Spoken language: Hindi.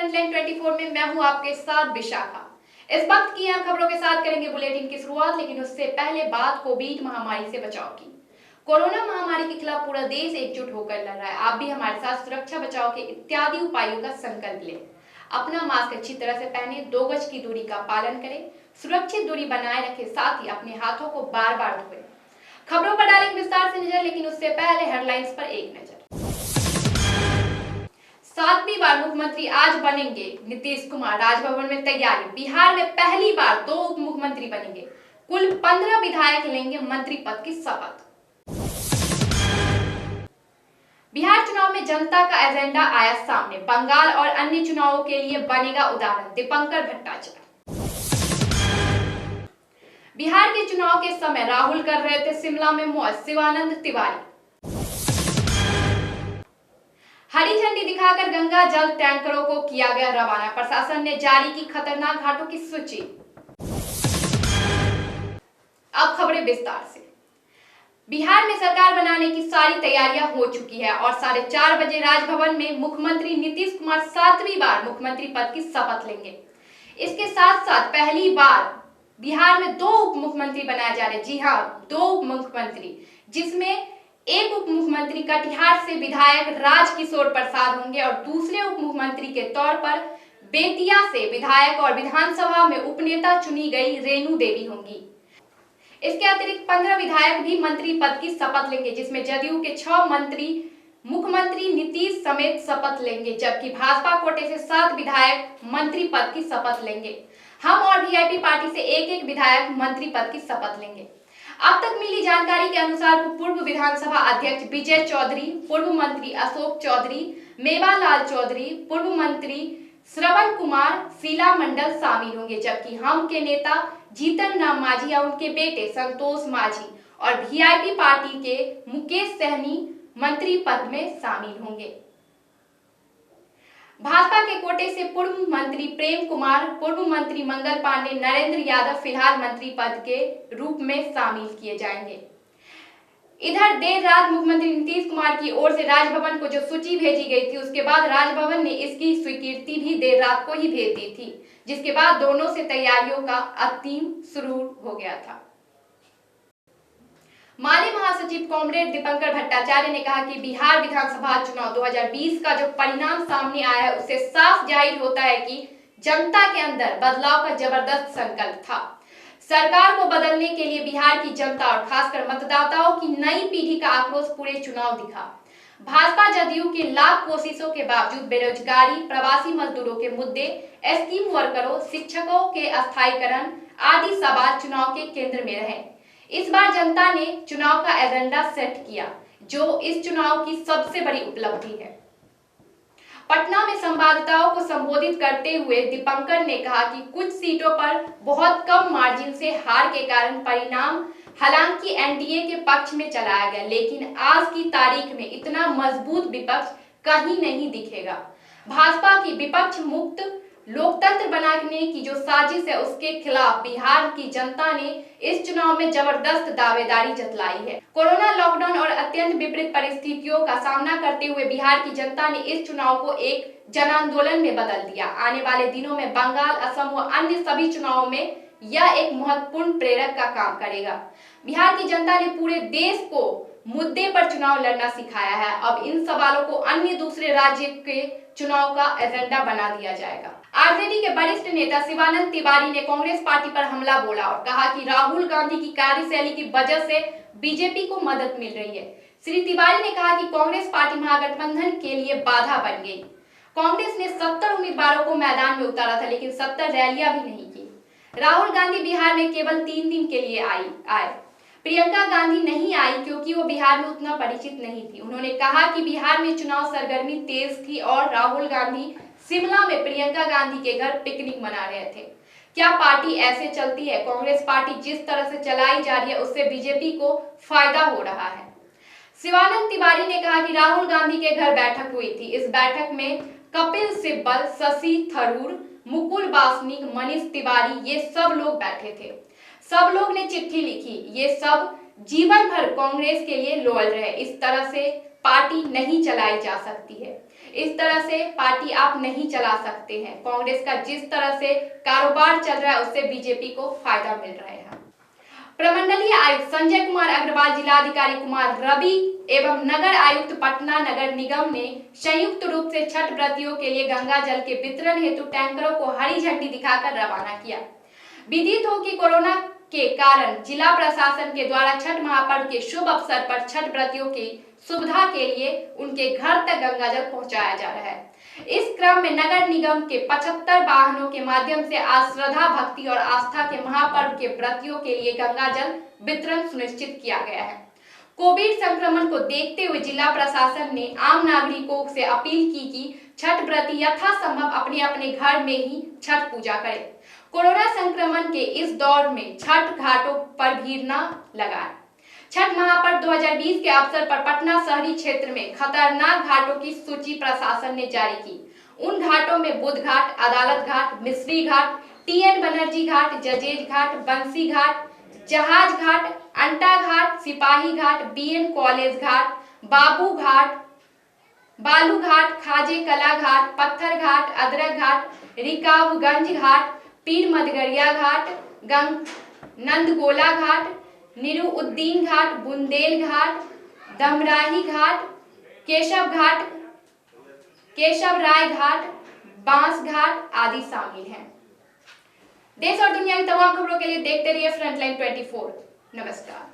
फ्रंटलाइन 24 में मैं हूं आपके साथ विशाखा। इस वक्त की अहम खबरों के साथ करेंगे बुलेटिन की शुरुआत, लेकिन उससे पहले बात कोविड महामारी से बचाव की। कोरोना महामारी के खिलाफ पूरा देश एकजुट होकर लड़ रहा है। आप भी हमारे साथ सुरक्षा बचाव के इत्यादि उपायों का संकल्प लें। अपना मास्क अच्छी तरह से पहने, 2 गज की दूरी का पालन करें, सुरक्षित दूरी बनाए रखें, साथ ही अपने हाथों को बार-बार धोएं। खबरों पर डालेंगे विस्तार से नजर, लेकिन उससे पहले हेडलाइंस पर एक नजर। 7वीं बार मुख्यमंत्री आज बनेंगे नीतीश कुमार। राजभवन में तैयारी। बिहार में पहली बार 2 उप मुख्यमंत्री बनेंगे। कुल 15 विधायक लेंगे मंत्री पद की शपथ। बिहार चुनाव में जनता का एजेंडा आया सामने। बंगाल और अन्य चुनावों के लिए बनेगा उदाहरण। दीपंकर भट्टाचार्य। बिहार के चुनाव के समय राहुल कर रहे थे शिमला में मौज। शिवानंद तिवारी। हरी झंडी दिखाकर गंगा जल टैंकरों को किया गया रवाना। प्रशासन ने जारी की खतरनाक घाटों की सूची। अब खबरें विस्तार से। बिहार में सरकार बनाने की सारी तैयारियां हो चुकी है और 4:30 बजे राजभवन में मुख्यमंत्री नीतीश कुमार 7वीं बार मुख्यमंत्री पद की शपथ लेंगे। इसके साथ साथ पहली बार बिहार में 2 उप मुख्यमंत्री बनाए जा रहे हैं। जी हाँ, 2 उप मुख्यमंत्री, जिसमें एक उप मुख्यमंत्री कटिहार से विधायक राजकिशोर प्रसाद होंगे और दूसरे उप मुख्यमंत्री के तौर पर बेतिया से विधायक और विधानसभा में उपनेता चुनी गई रेणु देवी होंगी। इसके अतिरिक्त 15 विधायक भी मंत्री पद की शपथ लेंगे, जिसमें जदयू के 6 मंत्री मुख्यमंत्री नीतीश समेत शपथ लेंगे, जबकि भाजपा कोटे से 7 विधायक मंत्री पद की शपथ लेंगे। हम और वीआईपी पार्टी से एक विधायक मंत्री पद की शपथ लेंगे। अब तक मिली जानकारी के अनुसार पूर्व विधानसभा अध्यक्ष विजय चौधरी, पूर्व मंत्री अशोक चौधरी, मेवालाल चौधरी, पूर्व मंत्री श्रवण कुमार, शीला मंडल शामिल होंगे, जबकि हम के नेता जीतन राम मांझी या उनके बेटे संतोष मांझी और वीआईपी पार्टी के मुकेश सहनी मंत्री पद में शामिल होंगे। भाजपा के कोटे से पूर्व मंत्री प्रेम कुमार, पूर्व मंत्री मंगल पांडे, नरेंद्र यादव फिलहाल मंत्री पद के रूप में शामिल किए जाएंगे। इधर देर रात मुख्यमंत्री नीतीश कुमार की ओर से राजभवन को जो सूची भेजी गई थी, उसके बाद राजभवन ने इसकी स्वीकृति भी देर रात को ही भेज दी थी, जिसके बाद दोनों से तैयारियों का अंतिम शुरू हो गया था। माले महासचिव कॉमरेड दीपंकर भट्टाचार्य ने कहा कि बिहार विधानसभा चुनाव 2020 का जो परिणाम सामने आया है, उससे साफ जाहिर होता है कि जनता के अंदर बदलाव का जबरदस्त संकल्प था। सरकार को बदलने के लिए बिहार की जनता और खासकर मतदाताओं की नई पीढ़ी का आक्रोश पूरे चुनाव दिखा। भाजपा जदयू की लाख कोशिशों के बावजूद बेरोजगारी, प्रवासी मजदूरों के मुद्दे, स्कीम वर्करों, शिक्षकों के अस्थायीकरण आदि सवाल चुनाव के केंद्र में रहे। इस बार जनता ने चुनाव का एजेंडा सेट किया, जो इस चुनाव की सबसे बड़ी उपलब्धि है। पटना में संवाददाताओं को संबोधित करते हुए दीपंकर ने कहा कि कुछ सीटों पर बहुत कम मार्जिन से हार के कारण परिणाम हालांकि एनडीए के पक्ष में चलाया गया, लेकिन आज की तारीख में इतना मजबूत विपक्ष कहीं नहीं दिखेगा। भाजपा की विपक्ष मुक्त लोकतंत्र बनाने की जो साजिश है, उसके खिलाफ बिहार की जनता ने इस चुनाव में जबरदस्त दावेदारी जतलाई है। कोरोना लॉकडाउन और अत्यंत विपरीत परिस्थितियों का सामना करते हुए बिहार की जनता ने इस चुनाव को एक जन आंदोलन में बदल दिया। आने वाले दिनों में बंगाल, असम व अन्य सभी चुनावों में यह एक महत्वपूर्ण प्रेरक का काम करेगा। बिहार की जनता ने पूरे देश को मुद्दे पर चुनाव लड़ना सिखाया है। अब इन सवालों को अन्य दूसरे राज्य के चुनाव का एजेंडा बना दिया जाएगा। आरजेडी के वरिष्ठ नेता शिवानंद तिवारी ने कांग्रेस पार्टी पर हमला बोला और कहा कि राहुल गांधी की कार्यशैली की वजह से बीजेपी को मदद मिल रही है। श्री तिवारी ने कहा कि कांग्रेस पार्टी महागठबंधन के लिए बाधा बन गई। कांग्रेस ने 70 उम्मीदवारों को मैदान में उतारा था, लेकिन 70 रैलियां भी नहीं की। राहुल गांधी बिहार में केवल 3 दिन के लिए आए। प्रियंका गांधी नहीं आई क्योंकि वो बिहार में उतना परिचित नहीं थी। उन्होंने कहा कि बिहार में चुनाव सरगर्मी तेज थी और राहुल गांधी शिमला में प्रियंका गांधी के घर पिकनिक मना रहे थे। क्या पार्टी ऐसे चलती है? कांग्रेस पार्टी जिस तरह से चलाई जा रही है, उससे बीजेपी को फायदा हो रहा है। शिवानंद तिवारी ने कहा कि राहुल गांधी के घर बैठक हुई थी। इस बैठक में कपिल सिब्बल, शशि थरूर, मुकुल वासनिक, मनीष तिवारी, ये सब लोग बैठे थे। सब लोग ने चिट्ठी लिखी, ये सब जीवन भर कांग्रेस के लिए लोयल रहे। इस तरह से पार्टी नहीं चलाई जा सकती है, इस तरह से पार्टी आप नहीं चला सकते हैं। कांग्रेस का जिस तरह से कारोबार चल रहा है उससे बीजेपी को फायदा मिल रहा है। प्रमंडलीय आयुक्त संजय कुमार अग्रवाल, जिलाधिकारी कुमार रवि एवं नगर आयुक्त पटना नगर निगम ने संयुक्त रूप से छठ व्रतियों के लिए गंगा जल के वितरण हेतु टैंकरों को हरी झंडी दिखाकर रवाना किया। विदित हो कि कोरोना के कारण जिला प्रशासन के द्वारा छठ महापर्व के शुभ अवसर पर छठ व्रतियों की सुविधा के लिए उनके घर तक गंगा जल पहुंचाया जा रहा है। इस क्रम में नगर निगम के 75 वाहनों के माध्यम से आज श्रद्धा, भक्ति और आस्था के महापर्व के व्रतियों के लिए गंगा जल वितरण सुनिश्चित किया गया है। कोविड संक्रमण को देखते हुए जिला प्रशासन ने आम नागरिकों से अपील की कि छठ व्रती यथासंभव अपने अपने घर में ही छठ पूजा करें। कोरोना संक्रमण के इस दौर में छठ घाटों पर भीड़ न लगाएं। छठ महापर्व 2020 के अवसर पर पटना शहरी क्षेत्र में खतरनाक घाटों की सूची प्रशासन ने जारी की। उन घाटों में बुद्ध घाट, अदालत घाट, मिस्री घाट, टीएन बनर्जी घाट, जजेज घाट, बंसी घाट, जहाज घाट, अंटा घाट, सिपाही घाट, बीएन कॉलेज घाट, बाबू घाट, बालू घाट, खाजे कला घाट, पत्थर घाट, अदरक घाट, रिकाबगंज घाट, पीर मदगरिया घाट, नंदगोला घाट, निरुउद्दीन घाट, बुंदेल घाट, दमराही घाट, केशव राय घाट, बांस घाट आदि शामिल हैं। देश और दुनिया की तमाम खबरों के लिए देखते रहिए फ्रंटलाइन 24। नमस्कार।